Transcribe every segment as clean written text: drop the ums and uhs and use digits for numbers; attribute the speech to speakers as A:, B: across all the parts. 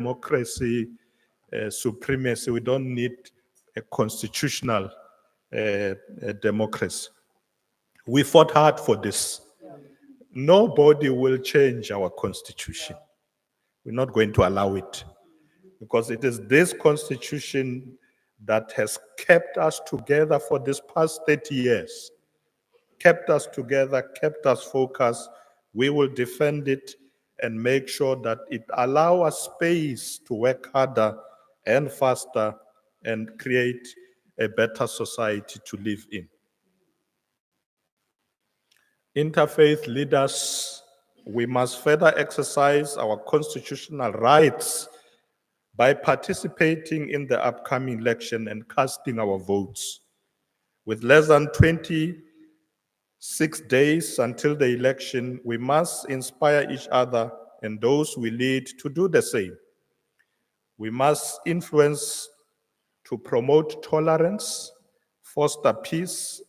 A: democracy supremacy. We don't need a constitutional democracy. We fought hard for this. Nobody will change our constitution. We're not going to allow it, because it is this constitution that has kept us together for this past 30 years, kept us together, kept us focused. We will defend it and make sure that it allows us space to work harder and faster and create a better society to live in. Interfaith leaders, we must further exercise our constitutional rights by participating in the upcoming election and casting our votes. With less than 26 days until the election, we must inspire each other and those we lead to do the same. We must influence to promote tolerance, foster peace,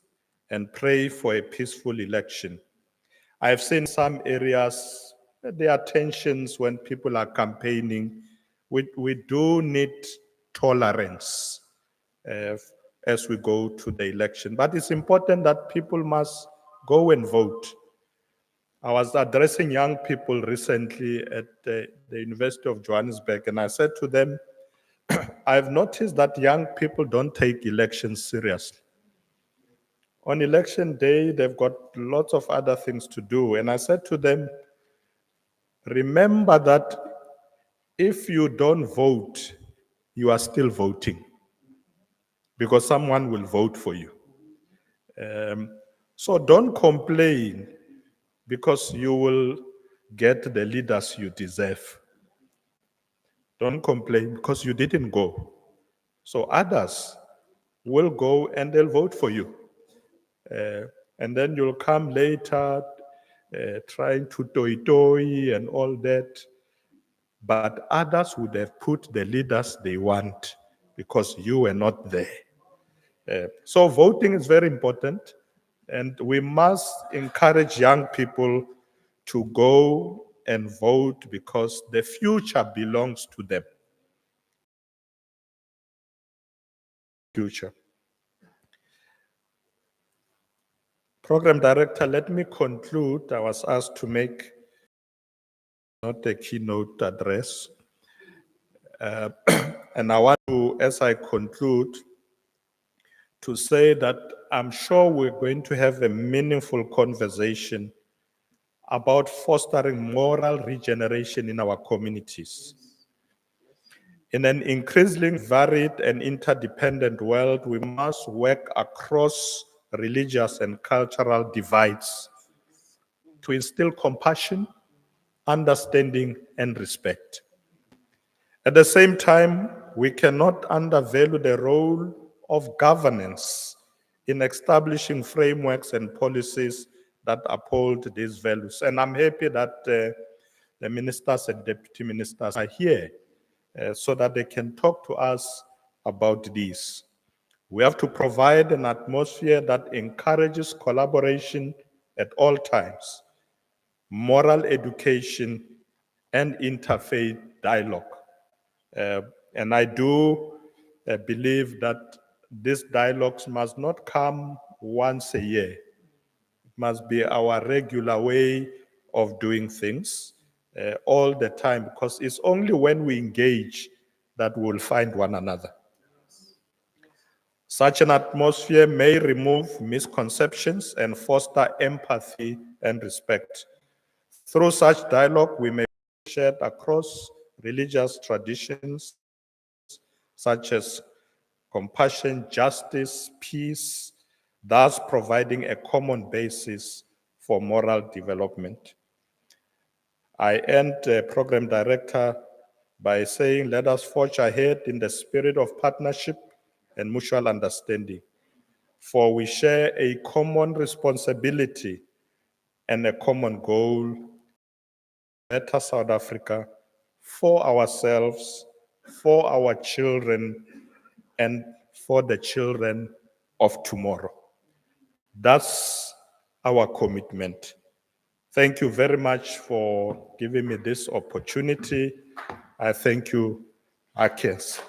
A: and pray for a peaceful election. I have seen some areas that there are tensions when people are campaigning. We do need tolerance as we go to the election. But it's important that people must go and vote. I was addressing young people recently at the University of Johannesburg, and I said to them, I've noticed that young people don't take elections seriously. On election day, they've got lots of other things to do. And I said to them, remember that if you don't vote, you are still voting, because someone will vote for you. So don't complain, because you will get the leaders you deserve. Don't complain because you didn't go. So others will go and they'll vote for you. And then you'll come later trying to toy and all that. But others would have put the leaders they want because you were not there. So voting is very important, and we must encourage young people to go and vote because the future belongs to them. Future. Program Director, let me conclude. I was asked to make not a keynote address. And I want to, as I conclude, to say that I'm sure we're going to have a meaningful conversation about fostering moral regeneration in our communities. In an increasingly varied and interdependent world, we must work across religious and cultural divides to instill compassion, understanding, and respect. At the same time, we cannot undervalue the role of governance in establishing frameworks and policies that uphold these values. And I'm happy that the ministers and deputy ministers are here so that they can talk to us about these. We have to provide an atmosphere that encourages collaboration at all times, moral education, and interfaith dialogue. And I do believe that these dialogues must not come once a year. It must be our regular way of doing things all the time, because it's only when we engage that we'll find one another. Such an atmosphere may remove misconceptions and foster empathy and respect. Through such dialogue, we may be shared across religious traditions, such as compassion, justice, peace, thus providing a common basis for moral development. I end, Program Director, by saying, let us forge ahead in the spirit of partnership and mutual understanding, for we share a common responsibility and a common goal: better South Africa for ourselves, for our children, and for the children of tomorrow. That's our commitment. Thank you very much for giving me this opportunity. I thank you, Akes.